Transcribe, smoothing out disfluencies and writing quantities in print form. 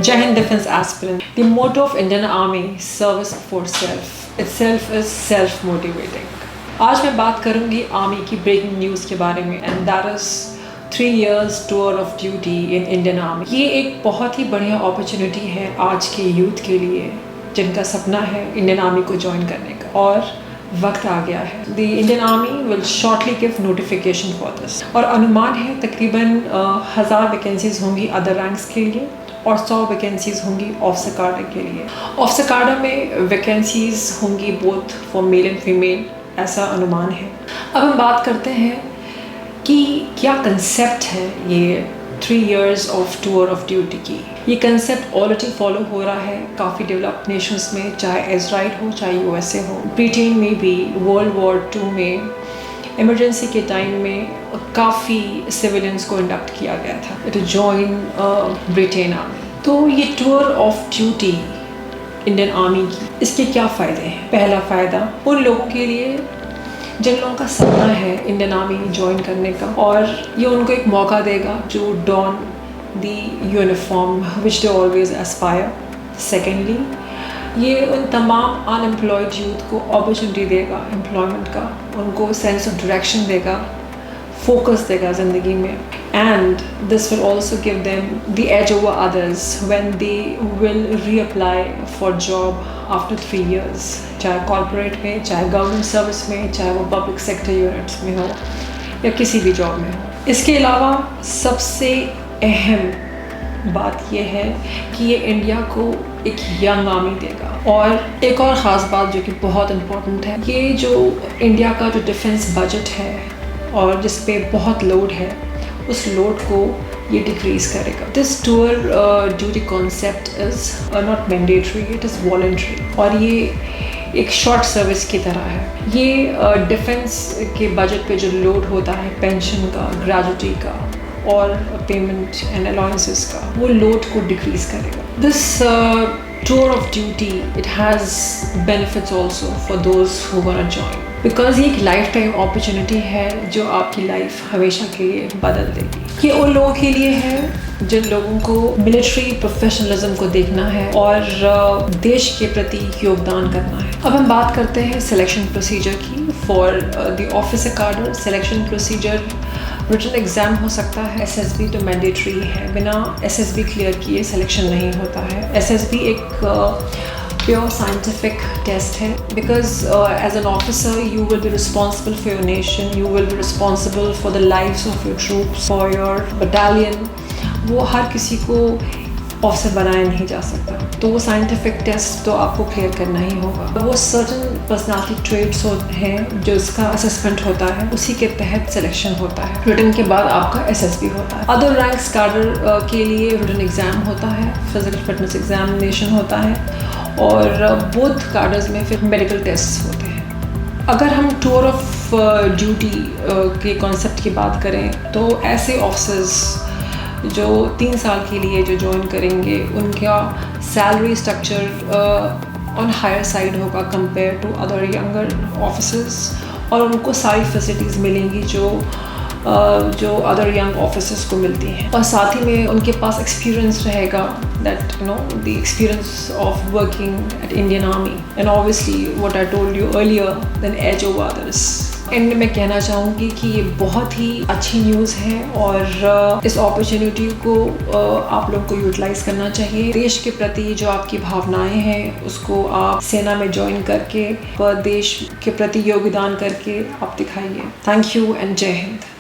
Jai Hind Defense Aspirant. The motto of Indian Army, service for self, itself is self-motivating. आज मैं बात करूंगी army की breaking news के बारे में and that is 3 years tour of duty in Indian army. ये एक बहुत ही बढ़िया अपॉर्चुनिटी है आज के यूथ के लिए जिनका सपना है इंडियन आर्मी को ज्वाइन करने का, और वक्त आ गया है। The Indian army will shortly give notification for this, और अनुमान है तकरीबन 1000 वैकेंसीज होंगी अदर रैंक्स के लिए और 100 वैकेंसीज होंगी ऑफिसर कार्डर के लिए। ऑफिसर कार्डर में वैकेंसीज होंगी both for male and female, ऐसा अनुमान है। अब हम बात करते हैं कि क्या कंसेप्ट है ये 3 years of tour of duty की। ये कंसेप्ट ऑलरेडी फॉलो हो रहा है काफ़ी डेवलप्ड नेशंस में, चाहे इजराइल हो चाहे USA हो। ब्रिटेन में भी World War II में इमरजेंसी के टाइम में काफ़ी सिविलियंस को इंडक्ट किया गया था टू जॉइन ब्रिटेन आर्मी। तो ये tour of duty Indian army की, इसके क्या फ़ायदे हैं? पहला फ़ायदा उन लोगों के लिए जिन लोगों का सपना है इंडियन आर्मी ज्वाइन करने का, और ये उनको एक मौका देगा जो don the uniform which they always aspire. Secondly, ये उन तमाम अनएम्प्लॉयड यूथ को अपॉर्चुनिटी देगा एम्प्लॉयमेंट का, उनको सेंस ऑफ डायरेक्शन देगा, फोकस देगा ज़िंदगी में, and this will also give them the edge over others when they will reapply for job after 3 years, चाहे कॉर्पोरेट में, चाहे गवर्नमेंट सर्विस में, चाहे वो पब्लिक सेक्टर यूनिट्स में हो या किसी भी जॉब में हो। इसके अलावा सबसे अहम बात यह है कि ये इंडिया को एक यंग आर्मी देगा, और एक और ख़ास बात जो कि बहुत इम्पोर्टेंट है, ये जो इंडिया का जो डिफेंस बजट है और जिस पे बहुत लोड है, उस लोड को ये डिक्रीज़ करेगा। This tour duty concept is not mandatory, it is voluntary, और ये एक शॉर्ट सर्विस की तरह है। ये डिफेंस के बजट पे जो लोड होता है पेंशन का, ग्रेजुटी का और पेमेंट एंड अलाउंसेस का, वो लोड को डिक्रीज़ करेगा। This tour of duty, it has benefits also for those who wanna join, because ये एक लाइफ टाइम अपॉर्चुनिटी है जो आपकी लाइफ हमेशा के लिए बदल देगी। ये उन लोगों के लिए है जिन लोगों को मिलिट्री प्रोफेशनलिज्म को देखना है और देश के प्रति योगदान करना है। अब हम बात करते हैं सिलेक्शन प्रोसीजर की। फॉर द ऑफिसर कार्डर सिलेक्शन प्रोसीजर रिटन एग्ज़ाम हो सकता है, SSB तो मैंडेटरी है, बिना SSB क्लियर किए सिलेक्शन नहीं होता है। SSB एक प्योर साइंटिफिक टेस्ट है, because as an officer you will be responsible for your nation, you will be responsible for the lives of your troops, for your battalion. वो हर किसी को ऑफिसर बनाया नहीं जा सकता, तो वो साइंटिफिक टेस्ट तो आपको क्लियर करना ही होगा। वो सर्टन पर्सनालिटी ट्रेट्स हैं जो इसका असेसमेंट होता है, उसी के तहत सिलेक्शन होता है। रिटन के बाद आपका SSB होता है। अदर रैंक्स कार्डर के लिए रिटन एग्ज़ाम होता है, फिजिकल फिटनेस एग्जामिनेशन होता है, और बोथ कार्डर्स में फिर मेडिकल टेस्ट होते हैं। अगर हम टूर ऑफ ड्यूटी के कॉन्सेप्ट की बात करें तो ऐसे ऑफिसर्स जो 3 साल के लिए जो ज्वाइन करेंगे, उनका salary structure on higher side होगा compare to other younger officers, और उनको सारी फैसिलिटीज़ मिलेंगी जो अदर यंग ऑफिसर्स को मिलती हैं, और साथ ही में उनके पास एक्सपीरियंस रहेगा, that you know the experience of working at Indian Army, and obviously what I told you earlier, then edge over others. And मैं कहना चाहूँगी कि ये बहुत ही अच्छी न्यूज़ है, और इस अपॉर्चुनिटी को आप लोग को यूटिलाइज़ करना चाहिए। देश के प्रति जो आपकी भावनाएं हैं उसको आप सेना में ज्वाइन करके देश के प्रति योगदान करके आप दिखाइए। थैंक यू एंड जय हिंद।